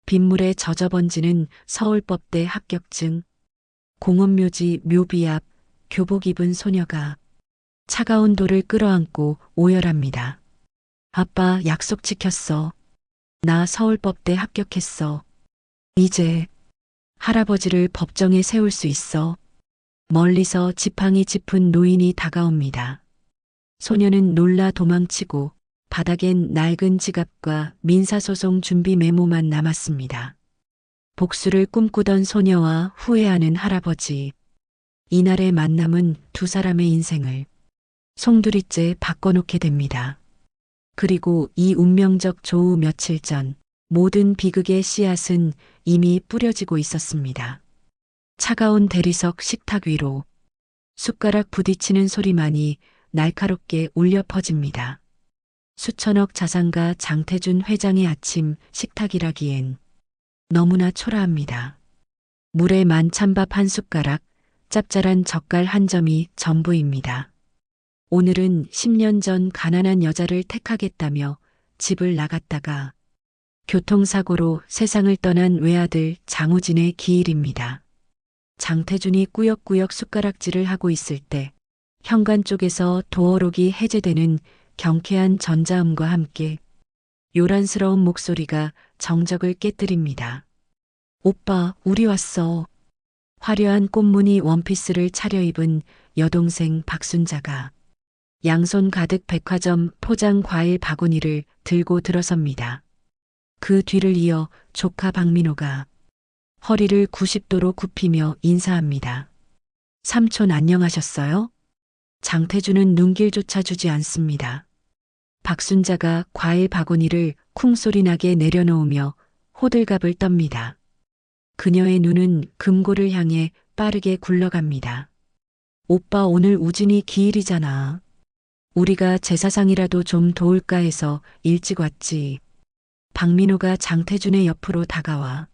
빗물에 젖어 번지는 서울법대 합격증, 공원묘지 묘비 앞 교복 입은 소녀가 차가운 돌을 끌어안고 오열합니다. 아빠 약속 지켰어. 나 서울법대 합격했어. 이제 할아버지를 법정에 세울 수 있어. 멀리서 지팡이 짚은 노인이 다가옵니다. 소녀는 놀라 도망치고 바닥엔 낡은 지갑과 민사소송 준비 메모만 남았습니다. 복수를 꿈꾸던 소녀와 후회하는 할아버지. 이날의 만남은 두 사람의 인생을 송두리째 바꿔놓게 됩니다. 그리고 이 운명적 조우 며칠 전 모든 비극의 씨앗은 이미 뿌려지고 있었습니다. 차가운 대리석 식탁 위로 숟가락 부딪히는 소리만이 날카롭게 울려 퍼집니다. 수천억 자산가 장태준 회장의 아침 식탁이라기엔 너무나 초라합니다. 물에 만 찬밥 한 숟가락, 짭짤한 젓갈 한 점이 전부입니다. 오늘은 10년 전 가난한 여자를 택하겠다며 집을 나갔다가 교통사고로 세상을 떠난 외아들 장우진의 기일입니다. 장태준이 꾸역꾸역 숟가락질을 하고 있을 때 현관 쪽에서 도어록이 해제되는 경쾌한 전자음과 함께 요란스러운 목소리가 정적을 깨뜨립니다. 오빠, 우리 왔어. 화려한 꽃무늬 원피스를 차려입은 여동생 박순자가 양손 가득 백화점 포장 과일 바구니를 들고 들어섭니다. 그 뒤를 이어 조카 박민호가 허리를 90도로 굽히며 인사합니다. 삼촌 안녕하셨어요? 장태준은 눈길조차 주지 않습니다. 박순자가 과일 바구니를 쿵소리 나게 내려놓으며 호들갑을 떱니다. 그녀의 눈은 금고를 향해 빠르게 굴러갑니다. 오빠 오늘 우진이 기일이잖아. 우리가 제사상이라도 좀 도울까 해서 일찍 왔지. 박민호가 장태준의 옆으로 다가와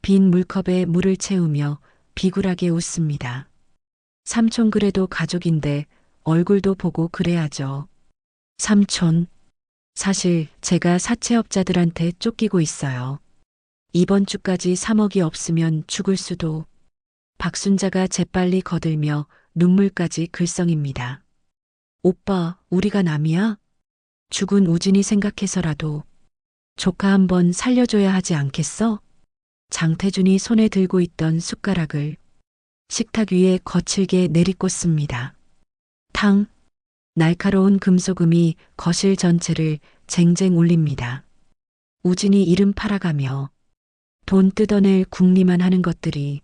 빈 물컵에 물을 채우며 비굴하게 웃습니다. 삼촌 그래도 가족인데 얼굴도 보고 그래야죠. 삼촌, 사실 제가 사채업자들한테 쫓기고 있어요. 이번 주까지 3억이 없으면 죽을 수도. 박순자가 재빨리 거들며 눈물까지 글썽입니다. 오빠, 우리가 남이야? 죽은 우진이 생각해서라도 조카 한번 살려줘야 하지 않겠어? 장태준이 손에 들고 있던 숟가락을 식탁 위에 거칠게 내리꽂습니다. 탕! 날카로운 금소금이 거실 전체를 쟁쟁 울립니다. 우진이 이름 팔아가며 돈 뜯어낼 궁리만 하는 것들이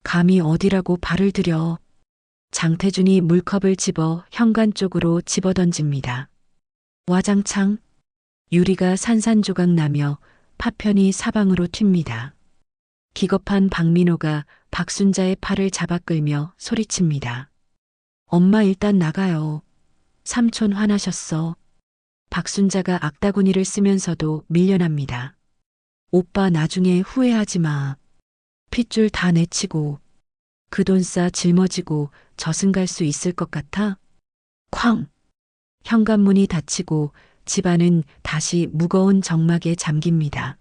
감히 어디라고 발을 들여. 장태준이 물컵을 집어 현관 쪽으로 집어던집니다. 와장창 유리가 산산조각 나며 파편이 사방으로 튑니다. 기겁한 박민호가 박순자의 팔을 잡아 끌며 소리칩니다. 엄마 일단 나가요. 삼촌 화나셨어. 박순자가 악다구니를 쓰면서도 밀려납니다. 오빠 나중에 후회하지 마. 핏줄 다 내치고 그 돈 싸 짊어지고 저승 갈 수 있을 것 같아? 쾅! 현관문이 닫히고 집안은 다시 무거운 정막에 잠깁니다.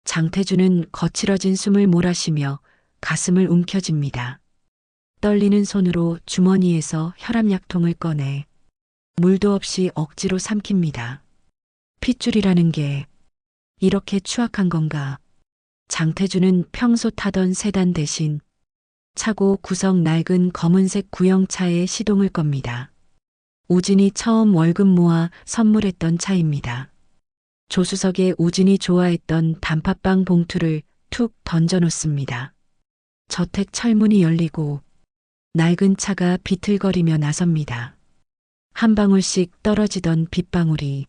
장태준은 거칠어진 숨을 몰아쉬며 가슴을 움켜쥡니다. 떨리는 손으로 주머니에서 혈압약통을 꺼내 물도 없이 억지로 삼킵니다. 핏줄이라는 게 이렇게 추악한 건가? 장태준은 평소 타던 세단 대신 차고 구석 낡은 검은색 구형차에 시동을 겁니다. 우진이 처음 월급 모아 선물했던 차입니다. 조수석에 우진이 좋아했던 단팥빵 봉투를 툭 던져놓습니다. 저택 철문이 열리고 낡은 차가 비틀거리며 나섭니다. 한 방울씩 떨어지던 빗방울이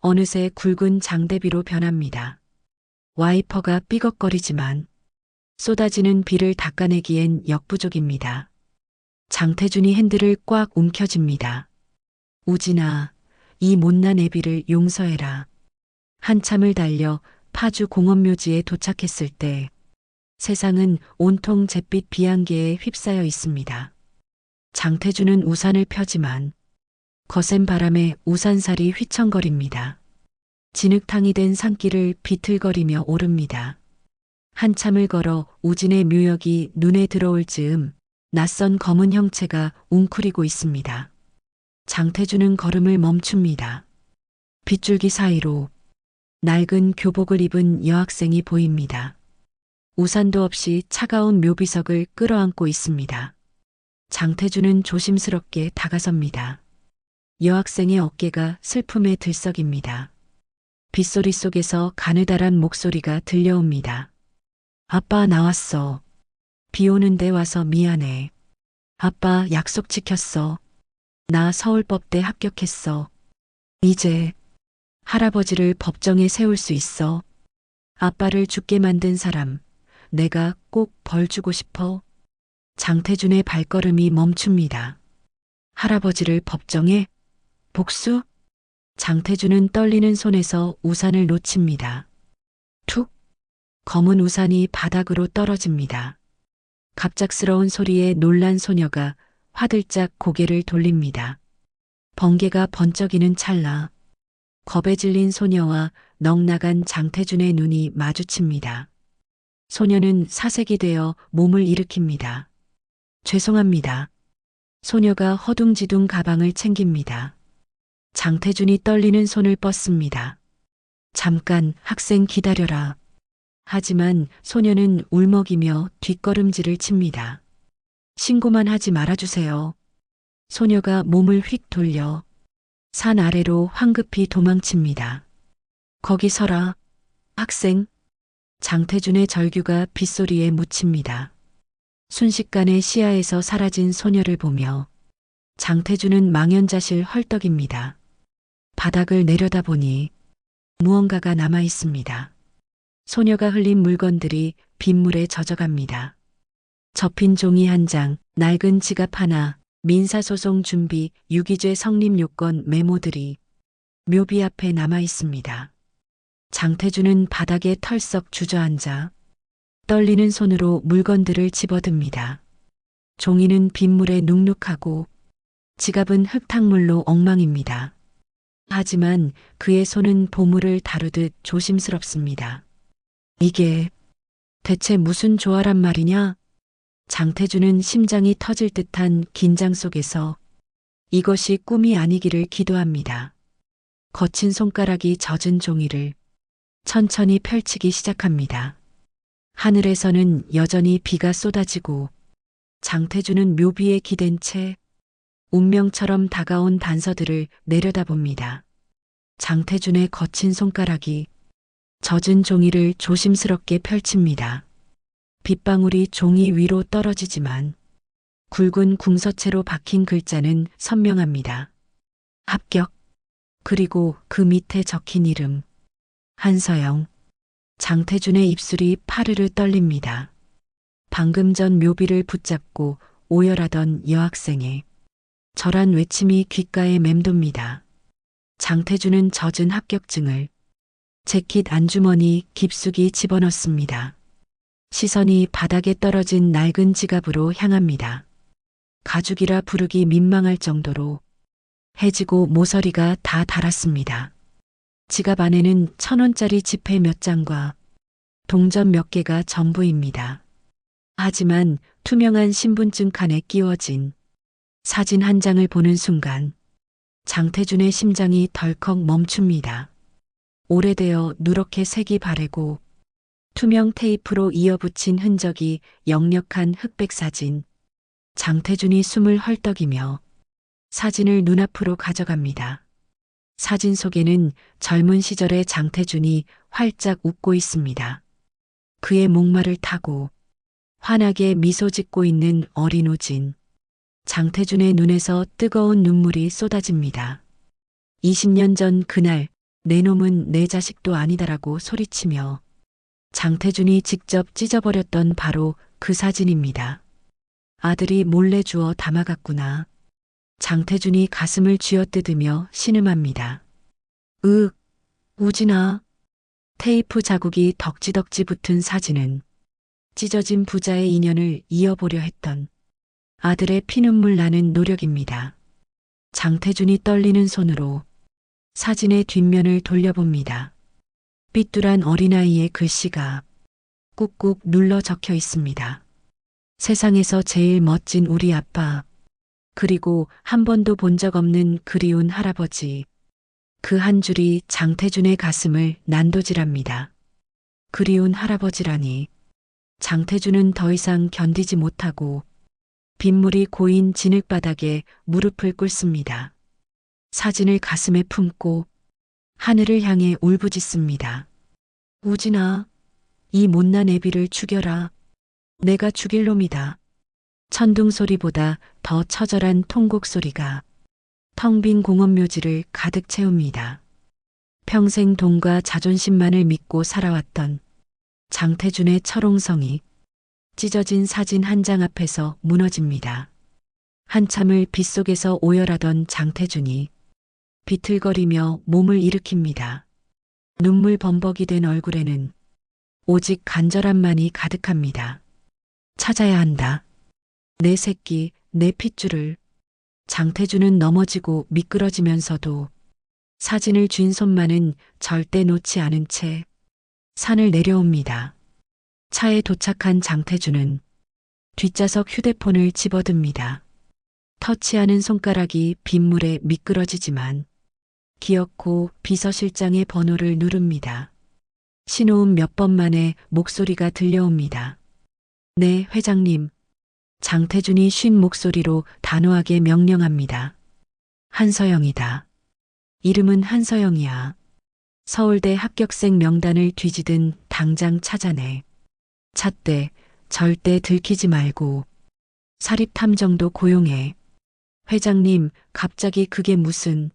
어느새 굵은 장대비로 변합니다. 와이퍼가 삐걱거리지만 쏟아지는 비를 닦아내기엔 역부족입니다. 장태준이 핸들을 꽉 움켜쥡니다. 우진아, 이 못난 애비를 용서해라. 한참을 달려 파주 공원묘지에 도착했을 때 세상은 온통 잿빛 비안개에 휩싸여 있습니다. 장태준은 우산을 펴지만 거센 바람에 우산살이 휘청거립니다. 진흙탕이 된 산길을 비틀거리며 오릅니다. 한참을 걸어 우진의 묘역이 눈에 들어올 즈음 낯선 검은 형체가 웅크리고 있습니다. 장태준은 걸음을 멈춥니다. 빗줄기 사이로 낡은 교복을 입은 여학생이 보입니다. 우산도 없이 차가운 묘비석을 끌어안고 있습니다. 장태준은 조심스럽게 다가섭니다. 여학생의 어깨가 슬픔에 들썩입니다. 빗소리 속에서 가느다란 목소리가 들려옵니다. 아빠 나왔어. 비 오는데 와서 미안해. 아빠 약속 지켰어. 나 서울법대 합격했어. 이제 할아버지를 법정에 세울 수 있어. 아빠를 죽게 만든 사람, 내가 꼭 벌 주고 싶어. 장태준의 발걸음이 멈춥니다. 할아버지를 법정에? 복수? 장태준은 떨리는 손에서 우산을 놓칩니다. 툭! 검은 우산이 바닥으로 떨어집니다. 갑작스러운 소리에 놀란 소녀가 화들짝 고개를 돌립니다. 번개가 번쩍이는 찰나 겁에 질린 소녀와 넋나간 장태준의 눈이 마주칩니다. 소녀는 사색이 되어 몸을 일으킵니다. 죄송합니다. 소녀가 허둥지둥 가방을 챙깁니다. 장태준이 떨리는 손을 뻗습니다. 잠깐 학생 기다려라. 하지만 소녀는 울먹이며 뒷걸음질을 칩니다. 신고만 하지 말아주세요. 소녀가 몸을 휙 돌려 산 아래로 황급히 도망칩니다. 거기 서라. 학생. 장태준의 절규가 빗소리에 묻힙니다. 순식간에 시야에서 사라진 소녀를 보며 장태준은 망연자실 헐떡입니다. 바닥을 내려다보니 무언가가 남아 있습니다. 소녀가 흘린 물건들이 빗물에 젖어갑니다. 접힌 종이 한 장, 낡은 지갑 하나, 민사소송 준비, 유기죄 성립 요건 메모들이 묘비 앞에 남아 있습니다. 장태준은 바닥에 털썩 주저앉아 떨리는 손으로 물건들을 집어듭니다. 종이는 빗물에 눅눅하고 지갑은 흙탕물로 엉망입니다. 하지만 그의 손은 보물을 다루듯 조심스럽습니다. 이게 대체 무슨 조화란 말이냐? 장태준은 심장이 터질 듯한 긴장 속에서 이것이 꿈이 아니기를 기도합니다. 거친 손가락이 젖은 종이를 천천히 펼치기 시작합니다. 하늘에서는 여전히 비가 쏟아지고 장태준은 묘비에 기댄 채 운명처럼 다가온 단서들을 내려다봅니다. 장태준의 거친 손가락이 젖은 종이를 조심스럽게 펼칩니다. 빗방울이 종이 위로 떨어지지만 굵은 궁서체로 박힌 글자는 선명합니다. 합격. 그리고 그 밑에 적힌 이름. 한서영. 장태준의 입술이 파르르 떨립니다. 방금 전 묘비를 붙잡고 오열하던 여학생의 절한 외침이 귓가에 맴돕니다. 장태준은 젖은 합격증을 재킷 안주머니 깊숙이 집어넣습니다. 시선이 바닥에 떨어진 낡은 지갑으로 향합니다. 가죽이라 부르기 민망할 정도로 해지고 모서리가 다 닳았습니다. 지갑 안에는 1,000원짜리 지폐 몇 장과 동전 몇 개가 전부입니다. 하지만 투명한 신분증 칸에 끼워진 사진 한 장을 보는 순간 장태준의 심장이 덜컥 멈춥니다. 오래되어 누렇게 색이 바래고 투명 테이프로 이어붙인 흔적이 역력한 흑백 사진. 장태준이 숨을 헐떡이며 사진을 눈앞으로 가져갑니다. 사진 속에는 젊은 시절의 장태준이 활짝 웃고 있습니다. 그의 목마를 타고 환하게 미소 짓고 있는 어린 우진. 장태준의 눈에서 뜨거운 눈물이 쏟아집니다. 20년 전 그날 내 놈은 내 자식도 아니다라고 소리치며 장태준이 직접 찢어버렸던 바로 그 사진입니다. 아들이 몰래 주워 담아갔구나. 장태준이 가슴을 쥐어뜯으며 신음합니다. 우진아. 테이프 자국이 덕지덕지 붙은 사진은 찢어진 부자의 인연을 이어보려 했던 아들의 피눈물 나는 노력입니다. 장태준이 떨리는 손으로 사진의 뒷면을 돌려봅니다. 삐뚤한 어린아이의 글씨가 꾹꾹 눌러 적혀 있습니다. 세상에서 제일 멋진 우리 아빠, 그리고 한 번도 본 적 없는 그리운 할아버지. 그 한 줄이 장태준의 가슴을 난도질합니다. 그리운 할아버지라니. 장태준은 더 이상 견디지 못하고 빗물이 고인 진흙바닥에 무릎을 꿇습니다. 사진을 가슴에 품고 하늘을 향해 울부짖습니다. 우진아, 이 못난 애비를 죽여라. 내가 죽일 놈이다. 천둥 소리보다 더 처절한 통곡 소리가 텅 빈 공원 묘지를 가득 채웁니다. 평생 돈과 자존심만을 믿고 살아왔던 장태준의 철옹성이 찢어진 사진 한 장 앞에서 무너집니다. 한참을 빗속에서 오열하던 장태준이 비틀거리며 몸을 일으킵니다. 눈물 범벅이 된 얼굴에는 오직 간절함만이 가득합니다. 찾아야 한다. 내 새끼, 내 핏줄을. 장태준은 넘어지고 미끄러지면서도 사진을 쥔 손만은 절대 놓지 않은 채 산을 내려옵니다. 차에 도착한 장태준은 뒷좌석 휴대폰을 집어듭니다. 터치하는 손가락이 빗물에 미끄러지지만 기어코 비서실장의 번호를 누릅니다. 신호음 몇 번 만에 목소리가 들려옵니다. 네, 회장님. 장태준이 쉰 목소리로 단호하게 명령합니다. 한서영이다. 이름은 한서영이야. 서울대 합격생 명단을 뒤지든 당장 찾아내. 잣대 절대 들키지 말고 사립탐정도 고용해. 회장님, 갑자기 그게 무슨.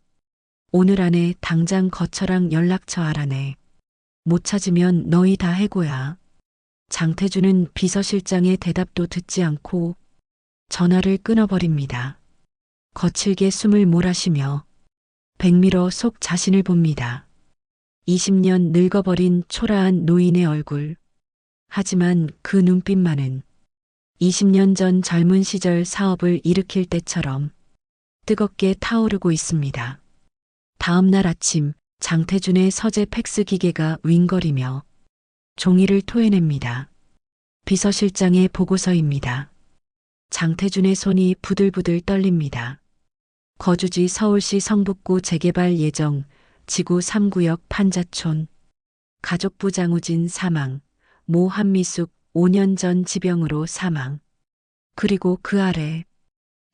오늘 안에 당장 거처랑 연락처 알아내. 못 찾으면 너희 다 해고야. 장태준은 비서실장의 대답도 듣지 않고 전화를 끊어버립니다. 거칠게 숨을 몰아쉬며 백미러 속 자신을 봅니다. 20년 늙어버린 초라한 노인의 얼굴. 하지만 그 눈빛만은 20년 전 젊은 시절 사업을 일으킬 때처럼 뜨겁게 타오르고 있습니다. 다음 날 아침 장태준의 서재 팩스 기계가 윙거리며 종이를 토해냅니다. 비서실장의 보고서입니다. 장태준의 손이 부들부들 떨립니다. 거주지 서울시 성북구 재개발 예정 지구 3구역 판자촌. 가족부 장우진 사망. 모 한미숙 5년 전 지병으로 사망. 그리고 그 아래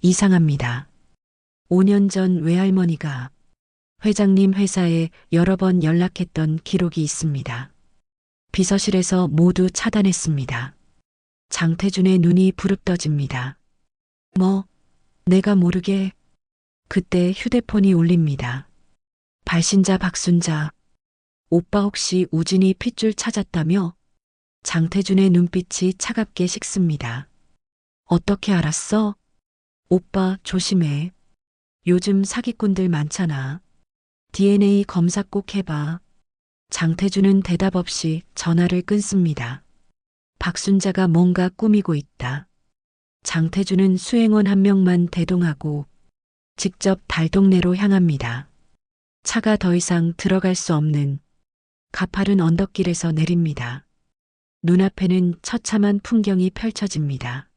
이상합니다. 5년 전 외할머니가 회장님 회사에 여러 번 연락했던 기록이 있습니다. 비서실에서 모두 차단했습니다. 장태준의 눈이 부릅떠집니다. 뭐, 내가 모르게. 그때 휴대폰이 울립니다. 발신자 박순자. 오빠 혹시 우진이 핏줄 찾았다며? 장태준의 눈빛이 차갑게 식습니다. 어떻게 알았어? 오빠 조심해. 요즘 사기꾼들 많잖아. DNA 검사 꼭 해봐. 장태준은 대답 없이 전화를 끊습니다. 박순자가 뭔가 꾸미고 있다. 장태준은 수행원 한 명만 대동하고 직접 달동네로 향합니다. 차가 더 이상 들어갈 수 없는 가파른 언덕길에서 내립니다. 눈앞에는 처참한 풍경이 펼쳐집니다.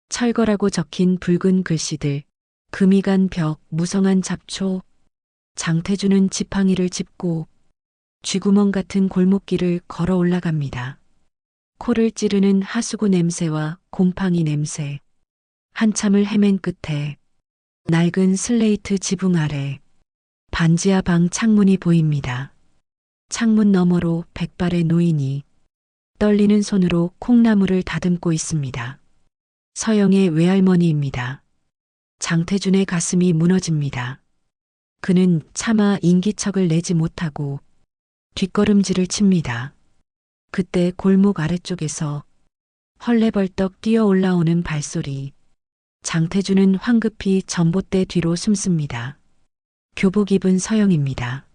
철거라고 적힌 붉은 글씨들, 금이 간 벽, 무성한 잡초. 장태준은 지팡이를 짚고 쥐구멍 같은 골목길을 걸어 올라갑니다. 코를 찌르는 하수구 냄새와 곰팡이 냄새. 한참을 헤맨 끝에 낡은 슬레이트 지붕 아래 반지하 방 창문이 보입니다. 창문 너머로 백발의 노인이 떨리는 손으로 콩나물을 다듬고 있습니다. 서영의 외할머니입니다. 장태준의 가슴이 무너집니다. 그는 차마 인기척을 내지 못하고 뒷걸음질을 칩니다. 그때 골목 아래쪽에서 헐레벌떡 뛰어 올라오는 발소리. 장태준은 황급히 전봇대 뒤로 숨습니다. 교복 입은 서영입니다.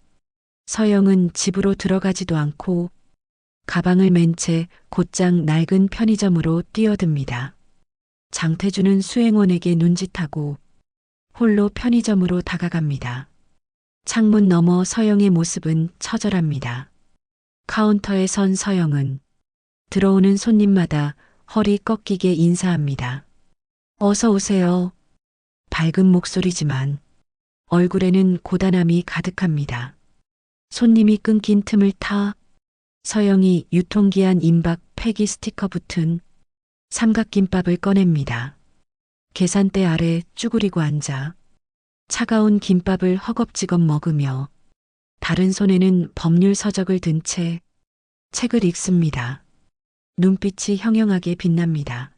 서영은 집으로 들어가지도 않고 가방을 맨 채 곧장 낡은 편의점으로 뛰어듭니다. 장태준은 수행원에게 눈짓하고 홀로 편의점으로 다가갑니다. 창문 너머 서영의 모습은 처절합니다. 카운터에 선 서영은 들어오는 손님마다 허리 꺾이게 인사합니다. 어서 오세요. 밝은 목소리지만 얼굴에는 고단함이 가득합니다. 손님이 끊긴 틈을 타 서영이 유통기한 임박 폐기 스티커 붙은 삼각김밥을 꺼냅니다. 계산대 아래 쭈그리고 앉아 차가운 김밥을 허겁지겁 먹으며 다른 손에는 법률 서적을 든 채 책을 읽습니다. 눈빛이 형형하게 빛납니다.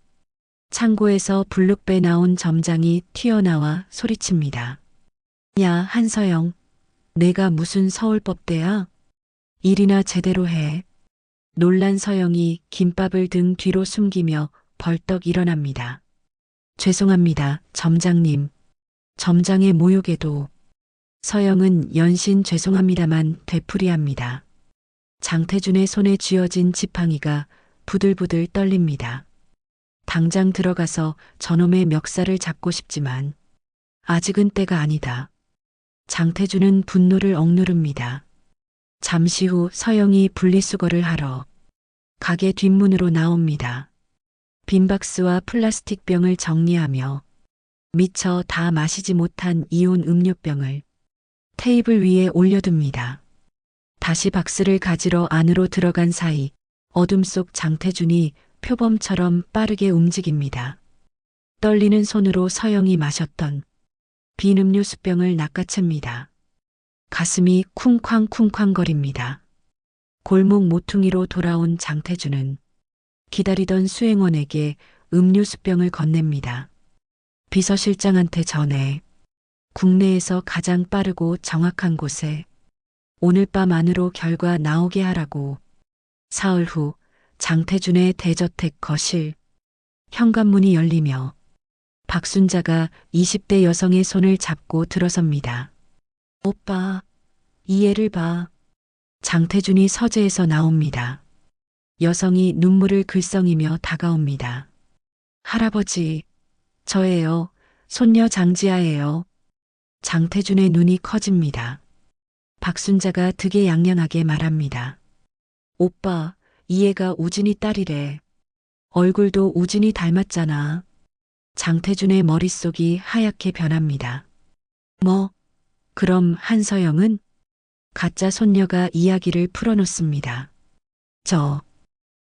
창고에서 블룩배 나온 점장이 튀어나와 소리칩니다. 야, 한서영, 내가 무슨 서울법대야? 일이나 제대로 해. 놀란 서영이 김밥을 등 뒤로 숨기며 벌떡 일어납니다. 죄송합니다, 점장님. 점장의 모욕에도 서영은 연신 죄송합니다만 되풀이합니다. 장태준의 손에 쥐어진 지팡이가 부들부들 떨립니다. 당장 들어가서 저놈의 멱살을 잡고 싶지만 아직은 때가 아니다. 장태준은 분노를 억누릅니다. 잠시 후 서영이 분리수거를 하러 가게 뒷문으로 나옵니다. 빈 박스와 플라스틱 병을 정리하며 미처 다 마시지 못한 이온 음료병을 테이블 위에 올려둡니다. 다시 박스를 가지러 안으로 들어간 사이 어둠 속 장태준이 표범처럼 빠르게 움직입니다. 떨리는 손으로 서영이 마셨던 빈 음료수병을 낚아챕니다. 가슴이 쿵쾅쿵쾅거립니다. 골목 모퉁이로 돌아온 장태준은 기다리던 수행원에게 음료수병을 건넵니다. 비서실장한테 전해 국내에서 가장 빠르고 정확한 곳에 오늘 밤 안으로 결과 나오게 하라고. 사흘 후 장태준의 대저택 거실 현관문이 열리며 박순자가 20대 여성의 손을 잡고 들어섭니다. 오빠, 이 애를 봐. 장태준이 서재에서 나옵니다. 여성이 눈물을 글썽이며 다가옵니다. 할아버지, 저예요. 손녀 장지아예요. 장태준의 눈이 커집니다. 박순자가 득에양양하게 말합니다. 오빠, 이 애가 우진이 딸이래. 얼굴도 우진이 닮았잖아. 장태준의 머릿속이 하얗게 변합니다. 뭐, 그럼 한서영은? 가짜 손녀가 이야기를 풀어놓습니다. 저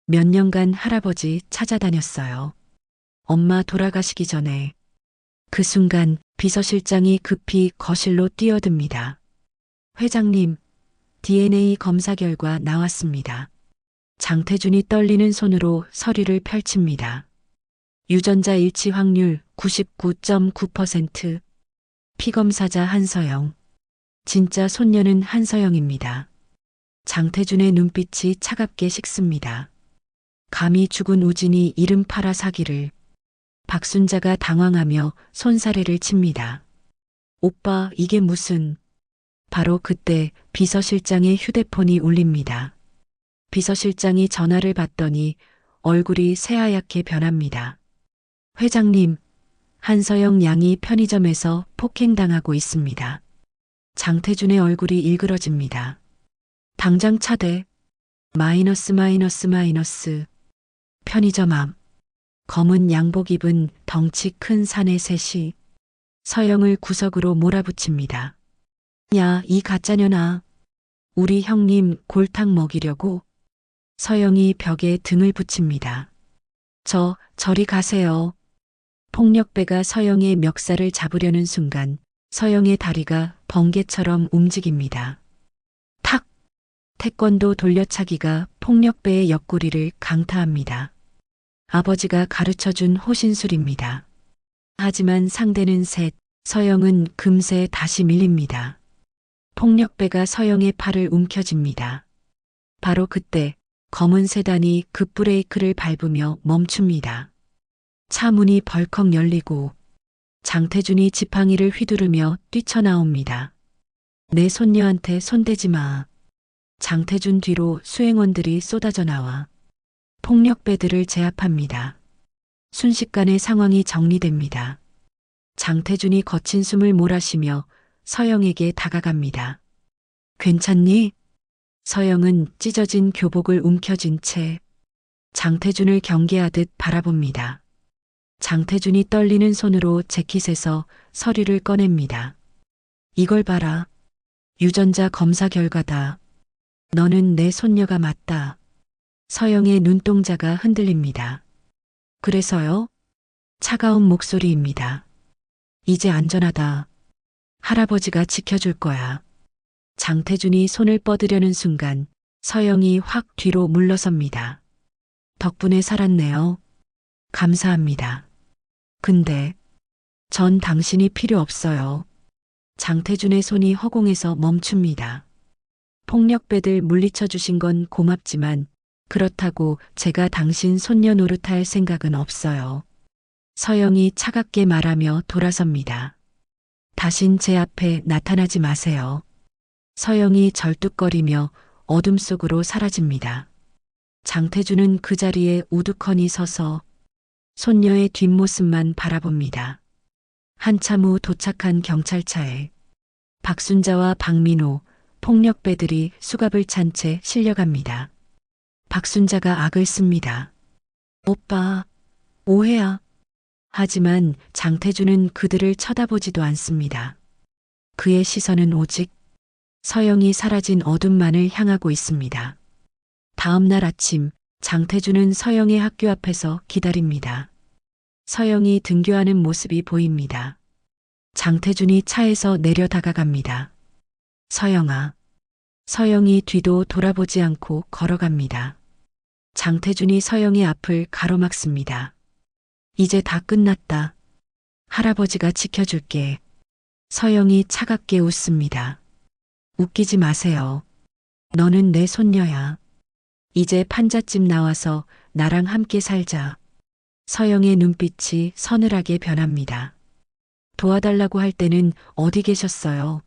몇 년간 할아버지 찾아다녔어요. 엄마 돌아가시기 전에. 그 순간 비서실장이 급히 거실로 뛰어듭니다. 회장님, DNA 검사 결과 나왔습니다. 장태준이 떨리는 손으로 서류를 펼칩니다. 유전자 일치 확률 99.9%. 피검사자 한서영. 진짜 손녀는 한서영입니다. 장태준의 눈빛이 차갑게 식습니다. 감히 죽은 우진이 이름 팔아 사기를. 박순자가 당황하며 손사래를 칩니다. 오빠, 이게 무슨. 바로 그때 비서실장의 휴대폰이 울립니다. 비서실장이 전화를 받더니 얼굴이 새하얗게 변합니다. 회장님, 한서영 양이 편의점에서 폭행당하고 있습니다. 장태준의 얼굴이 일그러집니다. 당장 차대. 마이너스. 편의점 앞. 검은 양복 입은 덩치 큰 사내 셋이 서영을 구석으로 몰아붙입니다. 야, 이 가짜년아. 우리 형님 골탕 먹이려고. 서영이 벽에 등을 붙입니다. 저리 가세요. 폭력배가 서영의 멱살을 잡으려는 순간 서영의 다리가 번개처럼 움직입니다. 탁! 태권도 돌려차기가 폭력배의 옆구리를 강타합니다. 아버지가 가르쳐준 호신술입니다. 하지만 상대는 셋, 서영은 금세 다시 밀립니다. 폭력배가 서영의 팔을 움켜쥡니다. 바로 그때 검은 세단이 급브레이크를 밟으며 멈춥니다. 차 문이 벌컥 열리고 장태준이 지팡이를 휘두르며 뛰쳐나옵니다. 내 손녀한테 손대지 마. 장태준 뒤로 수행원들이 쏟아져 나와 폭력배들을 제압합니다. 순식간에 상황이 정리됩니다. 장태준이 거친 숨을 몰아쉬며 서영에게 다가갑니다. 괜찮니? 서영은 찢어진 교복을 움켜쥔 채 장태준을 경계하듯 바라봅니다. 장태준이 떨리는 손으로 재킷에서 서류를 꺼냅니다. 이걸 봐라. 유전자 검사 결과다. 너는 내 손녀가 맞다. 서영의 눈동자가 흔들립니다. 그래서요? 차가운 목소리입니다. 이제 안전하다. 할아버지가 지켜줄 거야. 장태준이 손을 뻗으려는 순간 서영이 확 뒤로 물러섭니다. 덕분에 살았네요. 감사합니다. 근데 전 당신이 필요 없어요. 장태준의 손이 허공에서 멈춥니다. 폭력배들 물리쳐 주신 건 고맙지만 그렇다고 제가 당신 손녀 노릇할 생각은 없어요. 서영이 차갑게 말하며 돌아섭니다. 다신 제 앞에 나타나지 마세요. 서영이 절뚝거리며 어둠 속으로 사라집니다. 장태준은 그 자리에 우두커니 서서 손녀의 뒷모습만 바라봅니다. 한참 후 도착한 경찰차에 박순자와 박민호, 폭력배들이 수갑을 찬 채 실려갑니다. 박순자가 악을 씁니다. 오빠, 오해야. 하지만 장태준은 그들을 쳐다보지도 않습니다. 그의 시선은 오직 서영이 사라진 어둠만을 향하고 있습니다. 다음 날 아침 장태준은 서영의 학교 앞에서 기다립니다. 서영이 등교하는 모습이 보입니다. 장태준이 차에서 내려 다가갑니다. 서영아. 서영이 뒤도 돌아보지 않고 걸어갑니다. 장태준이 서영의 앞을 가로막습니다. 이제 다 끝났다. 할아버지가 지켜줄게. 서영이 차갑게 웃습니다. 웃기지 마세요. 너는 내 손녀야. 이제 판잣집 나와서 나랑 함께 살자. 서영의 눈빛이 서늘하게 변합니다. 도와달라고 할 때는 어디 계셨어요?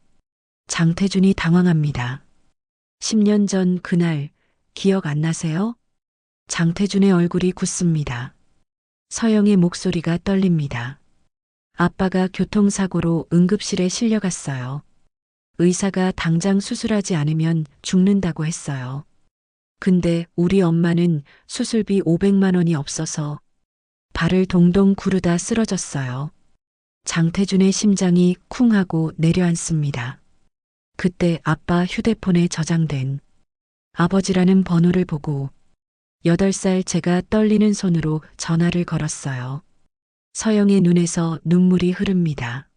장태준이 당황합니다. 10년 전 그날 기억 안 나세요? 장태준의 얼굴이 굳습니다. 서영의 목소리가 떨립니다. 아빠가 교통사고로 응급실에 실려갔어요. 의사가 당장 수술하지 않으면 죽는다고 했어요. 근데 우리 엄마는 수술비 500만 원이 없어서 발을 동동 구르다 쓰러졌어요. 장태준의 심장이 쿵 하고 내려앉습니다. 그때 아빠 휴대폰에 저장된 아버지라는 번호를 보고 8살 제가 떨리는 손으로 전화를 걸었어요. 서영의 눈에서 눈물이 흐릅니다.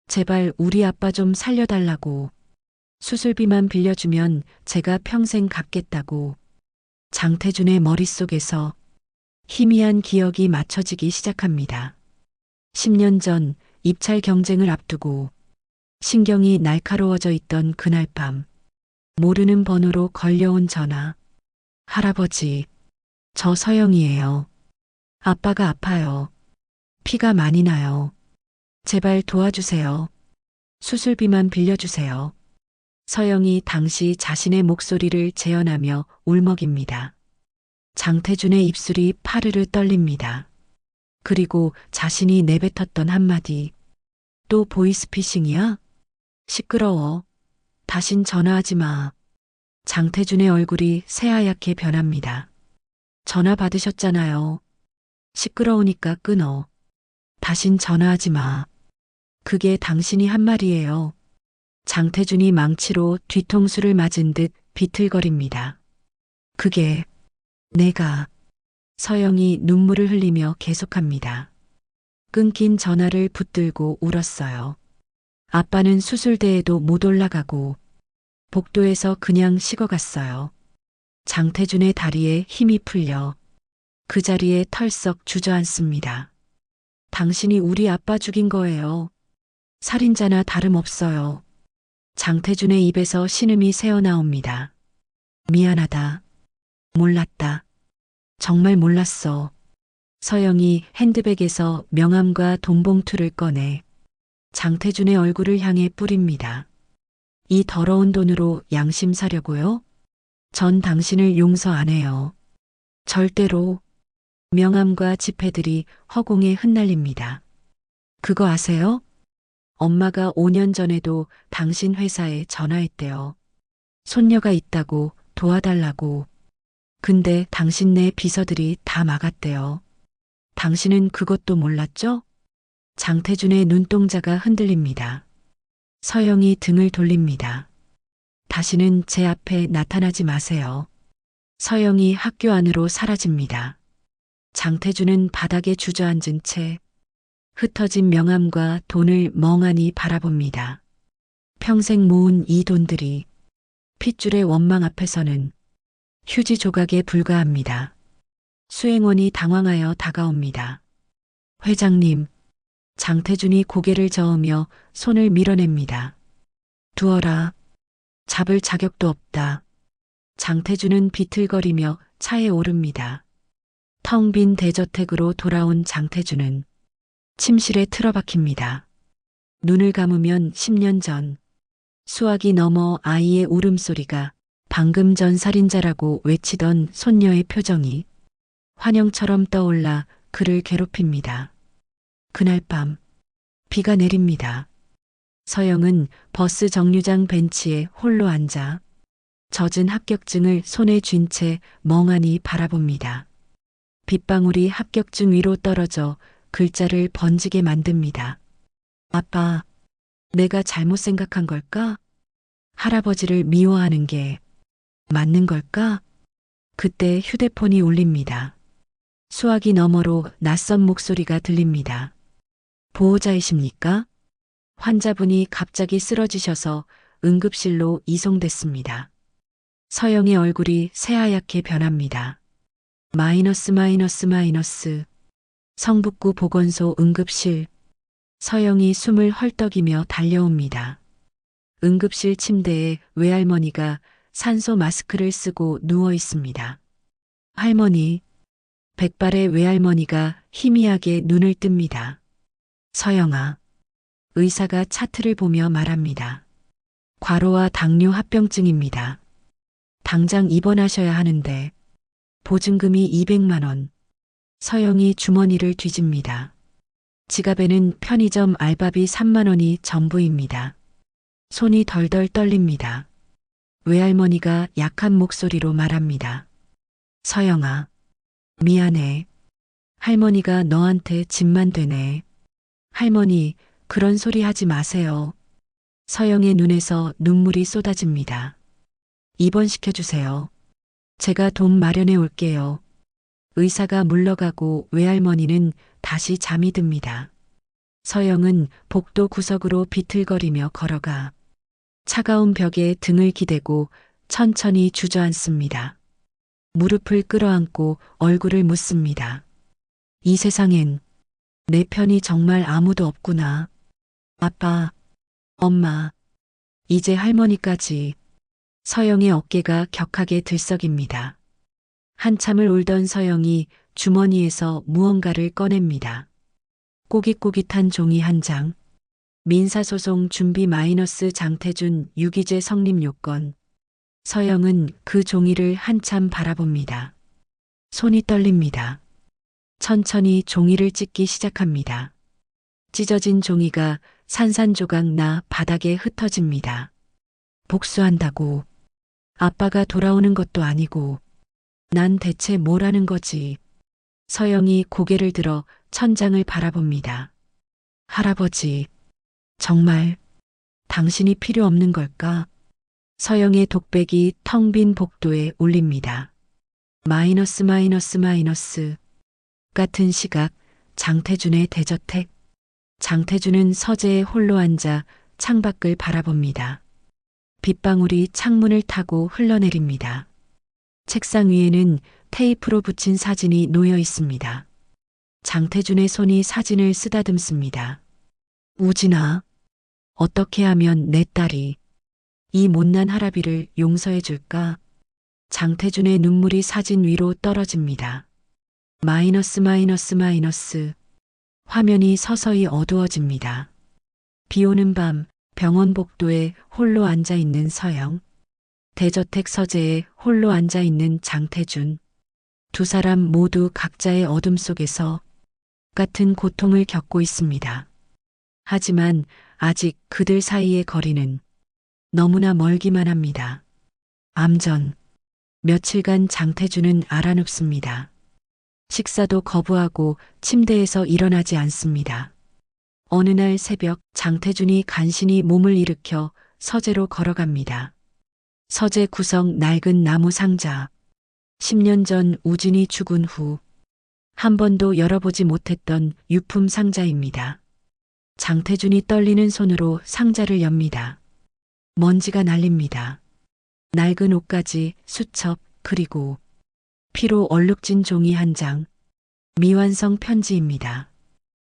제발 우리 아빠 좀 살려달라고. 수술비만 빌려주면 제가 평생 갚겠다고. 장태준의 머릿속에서 희미한 기억이 맞춰지기 시작합니다. 10년 전 입찰 경쟁을 앞두고 신경이 날카로워져 있던 그날 밤, 모르는 번호로 걸려온 전화. 할아버지, 저 서영이에요. 아빠가 아파요. 피가 많이 나요. 제발 도와주세요. 수술비만 빌려주세요. 서영이 당시 자신의 목소리를 재현하며 울먹입니다. 장태준의 입술이 파르르 떨립니다. 그리고 자신이 내뱉었던 한마디. 또 보이스피싱이야? 시끄러워. 다신 전화하지 마. 장태준의 얼굴이 새하얗게 변합니다. 전화 받으셨잖아요. 시끄러우니까 끊어. 다신 전화하지 마. 그게 당신이 한 말이에요. 장태준이 망치로 뒤통수를 맞은 듯 비틀거립니다. 그게 내가. 서영이 눈물을 흘리며 계속합니다. 끊긴 전화를 붙들고 울었어요. 아빠는 수술대에도 못 올라가고 복도에서 그냥 식어갔어요. 장태준의 다리에 힘이 풀려 그 자리에 털썩 주저앉습니다. 당신이 우리 아빠 죽인 거예요. 살인자나 다름없어요. 장태준의 입에서 신음이 새어나옵니다. 미안하다. 몰랐다. 정말 몰랐어. 서영이 핸드백에서 명함과 돈봉투를 꺼내 장태준의 얼굴을 향해 뿌립니다. 이 더러운 돈으로 양심 사려고요? 전 당신을 용서 안 해요. 절대로. 명함과 지폐들이 허공에 흩날립니다. 그거 아세요? 엄마가 5년 전에도 당신 회사에 전화했대요. 손녀가 있다고 도와달라고. 근데 당신네 비서들이 다 막았대요. 당신은 그것도 몰랐죠? 장태준의 눈동자가 흔들립니다. 서영이 등을 돌립니다. 다시는 제 앞에 나타나지 마세요. 서영이 학교 안으로 사라집니다. 장태준은 바닥에 주저앉은 채 흩어진 명함과 돈을 멍하니 바라봅니다. 평생 모은 이 돈들이 핏줄의 원망 앞에서는 휴지 조각에 불과합니다. 수행원이 당황하여 다가옵니다. 회장님, 장태준이 고개를 저으며 손을 밀어냅니다. 두어라. 잡을 자격도 없다. 장태준은 비틀거리며 차에 오릅니다. 텅 빈 대저택으로 돌아온 장태준은 침실에 틀어박힙니다. 눈을 감으면 10년 전 수화기 너머 아이의 울음소리가 방금 전 살인자라고 외치던 손녀의 표정이 환영처럼 떠올라 그를 괴롭힙니다. 그날 밤 비가 내립니다. 서영은 버스 정류장 벤치에 홀로 앉아 젖은 합격증을 손에 쥔 채 멍하니 바라봅니다. 빗방울이 합격증 위로 떨어져 글자를 번지게 만듭니다. 아빠, 내가 잘못 생각한 걸까? 할아버지를 미워하는 게 맞는 걸까? 그때 휴대폰이 울립니다. 수화기 너머로 낯선 목소리가 들립니다. 보호자이십니까? 환자분이 갑자기 쓰러지셔서 응급실로 이송됐습니다. 서영의 얼굴이 새하얗게 변합니다. 마이너스. 성북구 보건소 응급실. 서영이 숨을 헐떡이며 달려옵니다. 응급실 침대에 외할머니가 산소 마스크를 쓰고 누워 있습니다. 할머니. 백발의 외할머니가 희미하게 눈을 뜹니다. 서영아. 의사가 차트를 보며 말합니다. 과로와 당뇨 합병증입니다. 당장 입원하셔야 하는데 보증금이 200만 원. 서영이 주머니를 뒤집니다. 지갑에는 편의점 알바비 3만 원이 전부입니다. 손이 덜덜 떨립니다. 외할머니가 약한 목소리로 말합니다. 서영아, 미안해. 할머니가 너한테 짐만 되네. 할머니, 그런 소리 하지 마세요. 서영의 눈에서 눈물이 쏟아집니다. 입원시켜주세요. 제가 돈 마련해 올게요. 의사가 물러가고 외할머니는 다시 잠이 듭니다. 서영은 복도 구석으로 비틀거리며 걸어가 차가운 벽에 등을 기대고 천천히 주저앉습니다. 무릎을 끌어안고 얼굴을 묻습니다. 이 세상엔 내 편이 정말 아무도 없구나. 아빠, 엄마, 이제 할머니까지. 서영의 어깨가 격하게 들썩입니다. 한참을 울던 서영이 주머니에서 무언가를 꺼냅니다. 꼬깃꼬깃한 종이 한 장. 민사소송 준비 마이너스 장태준 유기죄 성립 요건. 서영은 그 종이를 한참 바라봅니다. 손이 떨립니다. 천천히 종이를 찢기 시작합니다. 찢어진 종이가 산산조각 나 바닥에 흩어집니다. 복수한다고. 아빠가 돌아오는 것도 아니고 난 대체 뭘 하는 거지. 서영이 고개를 들어 천장을 바라봅니다. 할아버지, 정말 당신이 필요 없는 걸까? 서영의 독백이 텅 빈 복도에 울립니다. 마이너스. 같은 시각 장태준의 대저택. 장태준은 서재에 홀로 앉아 창밖을 바라봅니다. 빗방울이 창문을 타고 흘러내립니다. 책상 위에는 테이프로 붙인 사진이 놓여 있습니다. 장태준의 손이 사진을 쓰다듬습니다. 우진아, 어떻게 하면 내 딸이 이 못난 할아비를 용서해 줄까? 장태준의 눈물이 사진 위로 떨어집니다. 마이너스. 화면이 서서히 어두워집니다. 비 오는 밤 병원 복도에 홀로 앉아 있는 서영. 대저택 서재에 홀로 앉아 있는 장태준. 두 사람 모두 각자의 어둠 속에서 같은 고통을 겪고 있습니다. 하지만 아직 그들 사이의 거리는 너무나 멀기만 합니다. 암전. 며칠간 장태준은 알아눕습니다. 식사도 거부하고 침대에서 일어나지 않습니다. 어느 날 새벽 장태준이 간신히 몸을 일으켜 서재로 걸어갑니다. 서재 구석 낡은 나무 상자. 10년 전 우진이 죽은 후 한 번도 열어보지 못했던 유품 상자입니다. 장태준이 떨리는 손으로 상자를 엽니다. 먼지가 날립니다. 낡은 옷가지, 수첩, 그리고 피로 얼룩진 종이 한 장. 미완성 편지입니다.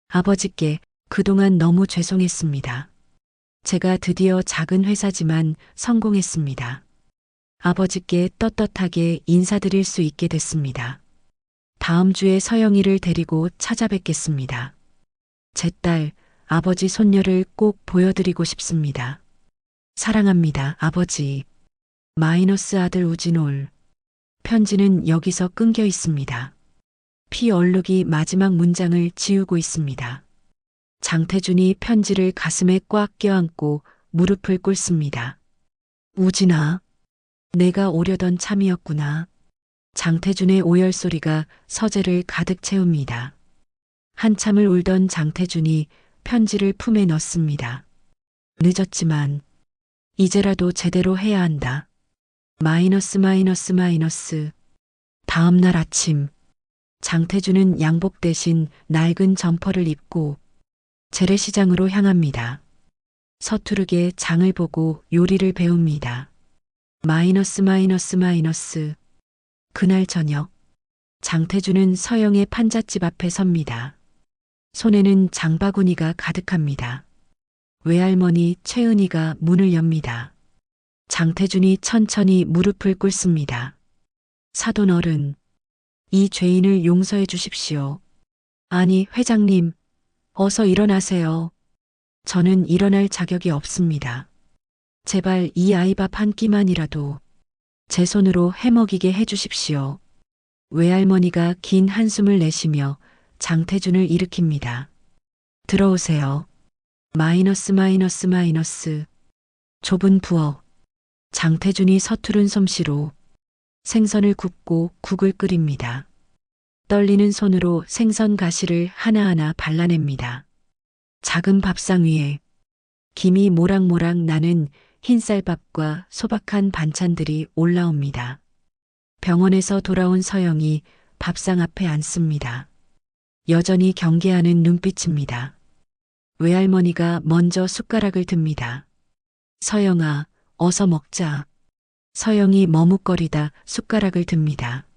아버지께 그동안 너무 죄송했습니다. 제가 드디어 작은 회사지만 성공했습니다. 아버지께 떳떳하게 인사드릴 수 있게 됐습니다. 다음 주에 서영이를 데리고 찾아뵙겠습니다. 제 딸, 아버지 손녀를 꼭 보여드리고 싶습니다. 사랑합니다, 아버지. 마이너스 아들 우진올. 편지는 여기서 끊겨 있습니다. 피 얼룩이 마지막 문장을 지우고 있습니다. 장태준이 편지를 가슴에 꽉 껴안고 무릎을 꿇습니다. 우진아, 내가 오려던 참이었구나. 장태준의 오열 소리가 서재를 가득 채웁니다. 한참을 울던 장태준이 편지를 품에 넣습니다. 늦었지만 이제라도 제대로 해야 한다. 마이너스. 다음 날 아침 장태준은 양복 대신 낡은 점퍼를 입고 재래시장으로 향합니다. 서투르게 장을 보고 요리를 배웁니다. 마이너스. 그날 저녁 장태준은 서영의 판잣집 앞에 섭니다. 손에는 장바구니가 가득합니다. 외할머니 최은희가 문을 엽니다. 장태준이 천천히 무릎을 꿇습니다. 사돈 어른, 이 죄인을 용서해 주십시오. 아니, 회장님, 어서 일어나세요. 저는 일어날 자격이 없습니다. 제발 이 아이 밥 한 끼만이라도 제 손으로 해먹이게 해주십시오. 외할머니가 긴 한숨을 내쉬며 장태준을 일으킵니다. 들어오세요. 마이너스. 좁은 부엌. 장태준이 서투른 솜씨로 생선을 굽고 국을 끓입니다. 떨리는 손으로 생선 가시를 하나하나 발라냅니다. 작은 밥상 위에 김이 모락모락 나는 흰쌀밥과 소박한 반찬들이 올라옵니다. 병원에서 돌아온 서영이 밥상 앞에 앉습니다. 여전히 경계하는 눈빛입니다. 외할머니가 먼저 숟가락을 듭니다. 서영아, 어서 먹자. 서영이 머뭇거리다 숟가락을 듭니다.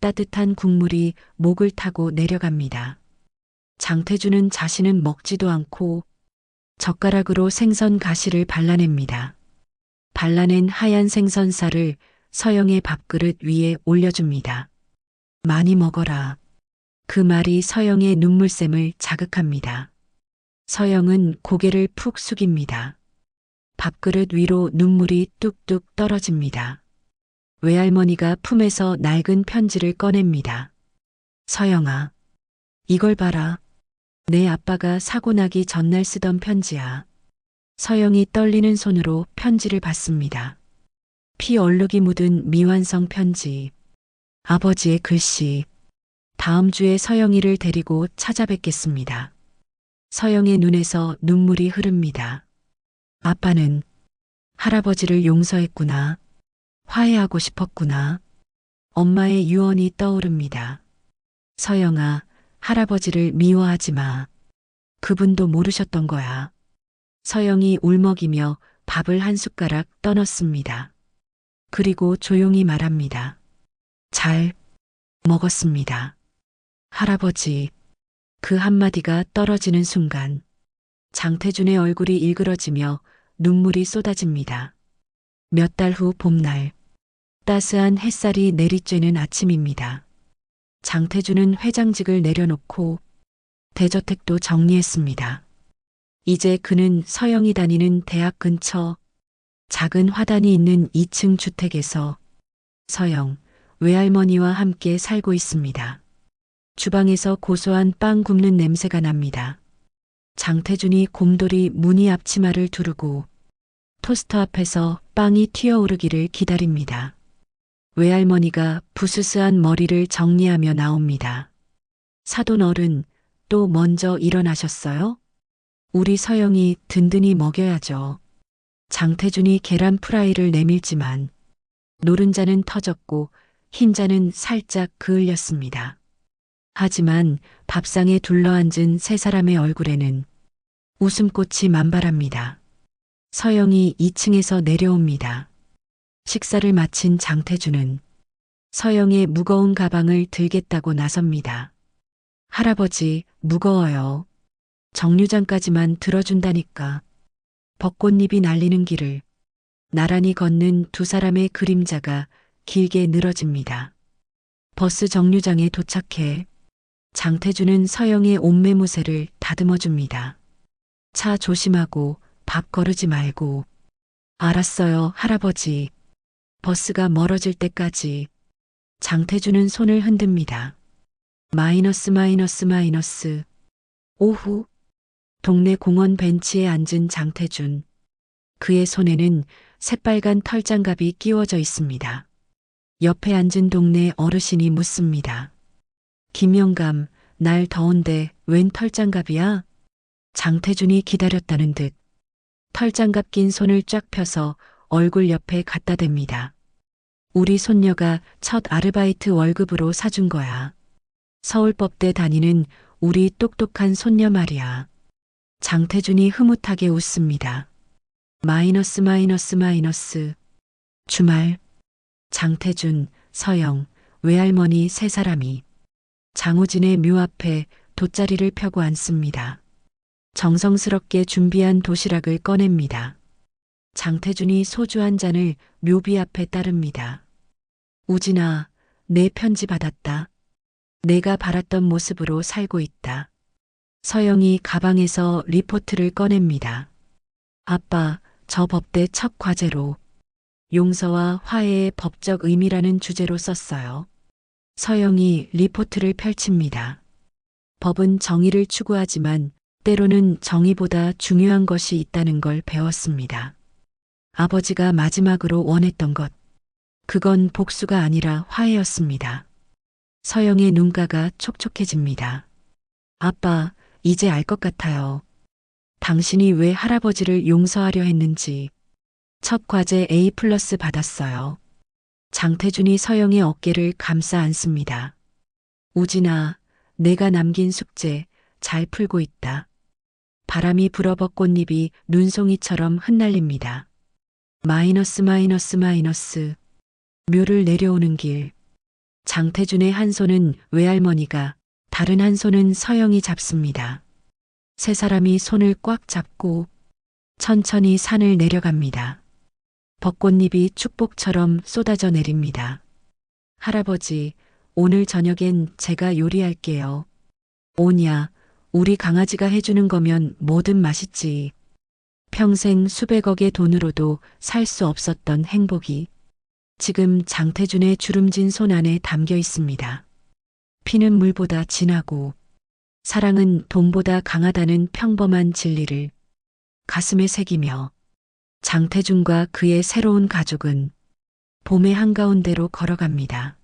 따뜻한 국물이 목을 타고 내려갑니다. 장태준은 자신은 먹지도 않고 젓가락으로 생선 가시를 발라냅니다. 발라낸 하얀 생선살을 서영의 밥그릇 위에 올려줍니다. 많이 먹어라. 그 말이 서영의 눈물샘을 자극합니다. 서영은 고개를 푹 숙입니다. 밥그릇 위로 눈물이 뚝뚝 떨어집니다. 외할머니가 품에서 낡은 편지를 꺼냅니다. 서영아, 이걸 봐라. 내 아빠가 사고 나기 전날 쓰던 편지야. 서영이 떨리는 손으로 편지를 받습니다. 피 얼룩이 묻은 미완성 편지. 아버지의 글씨. 다음 주에 서영이를 데리고 찾아뵙겠습니다. 서영의 눈에서 눈물이 흐릅니다. 아빠는 할아버지를 용서했구나. 화해하고 싶었구나. 엄마의 유언이 떠오릅니다. 서영아, 할아버지를 미워하지 마. 그분도 모르셨던 거야. 서영이 울먹이며 밥을 한 숟가락 떠넣습니다. 그리고 조용히 말합니다. 잘 먹었습니다. 할아버지. 그 한마디가 떨어지는 순간 장태준의 얼굴이 일그러지며 눈물이 쏟아집니다. 몇 달 후 봄날, 따스한 햇살이 내리쬐는 아침입니다. 장태준은 회장직을 내려놓고 대저택도 정리했습니다. 이제 그는 서영이 다니는 대학 근처 작은 화단이 있는 2층 주택에서 서영, 외할머니와 함께 살고 있습니다. 주방에서 고소한 빵 굽는 냄새가 납니다. 장태준이 곰돌이 무늬 앞치마를 두르고 토스터 앞에서 빵이 튀어오르기를 기다립니다. 외할머니가 부스스한 머리를 정리하며 나옵니다. 사돈 어른, 또 먼저 일어나셨어요? 우리 서영이 든든히 먹여야죠. 장태준이 계란 프라이를 내밀지만 노른자는 터졌고 흰자는 살짝 그을렸습니다. 하지만 밥상에 둘러앉은 세 사람의 얼굴에는 웃음꽃이 만발합니다. 서영이 2층에서 내려옵니다. 식사를 마친 장태준은 서영의 무거운 가방을 들겠다고 나섭니다. 할아버지, 무거워요. 정류장까지만 들어준다니까. 벚꽃잎이 날리는 길을 나란히 걷는 두 사람의 그림자가 길게 늘어집니다. 버스 정류장에 도착해 장태준은 서영의 옷매무새를 다듬어 줍니다. 차 조심하고 밥 거르지 말고. 알았어요, 할아버지. 버스가 멀어질 때까지 장태준은 손을 흔듭니다. 마이너스 마이너스 마이너스. 오후 동네 공원 벤치에 앉은 장태준. 그의 손에는 새빨간 털장갑이 끼워져 있습니다. 옆에 앉은 동네 어르신이 묻습니다. 김영감, 날 더운데 웬 털장갑이야? 장태준이 기다렸다는 듯 털장갑 낀 손을 쫙 펴서 얼굴 옆에 갖다 댑니다. 우리 손녀가 첫 아르바이트 월급으로 사준 거야. 서울법대 다니는 우리 똑똑한 손녀 말이야. 장태준이 흐뭇하게 웃습니다. 마이너스 마이너스 마이너스. 주말 장태준, 서영, 외할머니 세 사람이 장우진의 묘 앞에 돗자리를 펴고 앉습니다. 정성스럽게 준비한 도시락을 꺼냅니다. 장태준이 소주 한 잔을 묘비 앞에 따릅니다. 우진아, 내 편지 받았다. 내가 바랐던 모습으로 살고 있다. 서영이 가방에서 리포트를 꺼냅니다. 아빠, 저 법대 첫 과제로 용서와 화해의 법적 의미라는 주제로 썼어요. 서영이 리포트를 펼칩니다. 법은 정의를 추구하지만 때로는 정의보다 중요한 것이 있다는 걸 배웠습니다. 아버지가 마지막으로 원했던 것, 그건 복수가 아니라 화해였습니다. 서영의 눈가가 촉촉해집니다. 아빠, 이제 알 것 같아요. 당신이 왜 할아버지를 용서하려 했는지. 첫 과제 A+ 받았어요. 장태준이 서영의 어깨를 감싸 안습니다. 우진아, 내가 남긴 숙제 잘 풀고 있다. 바람이 불어 벚꽃잎이 눈송이처럼 흩날립니다. 마이너스 마이너스 마이너스. 묘를 내려오는 길. 장태준의 한 손은 외할머니가, 다른 한 손은 서영이 잡습니다. 세 사람이 손을 꽉 잡고 천천히 산을 내려갑니다. 벚꽃잎이 축복처럼 쏟아져 내립니다. 할아버지, 오늘 저녁엔 제가 요리할게요. 오냐, 우리 강아지가 해주는 거면 뭐든 맛있지. 평생 수백억의 돈으로도 살 수 없었던 행복이 지금 장태준의 주름진 손 안에 담겨 있습니다. 피는 물보다 진하고 사랑은 돈보다 강하다는 평범한 진리를 가슴에 새기며 장태준과 그의 새로운 가족은 봄의 한가운데로 걸어갑니다.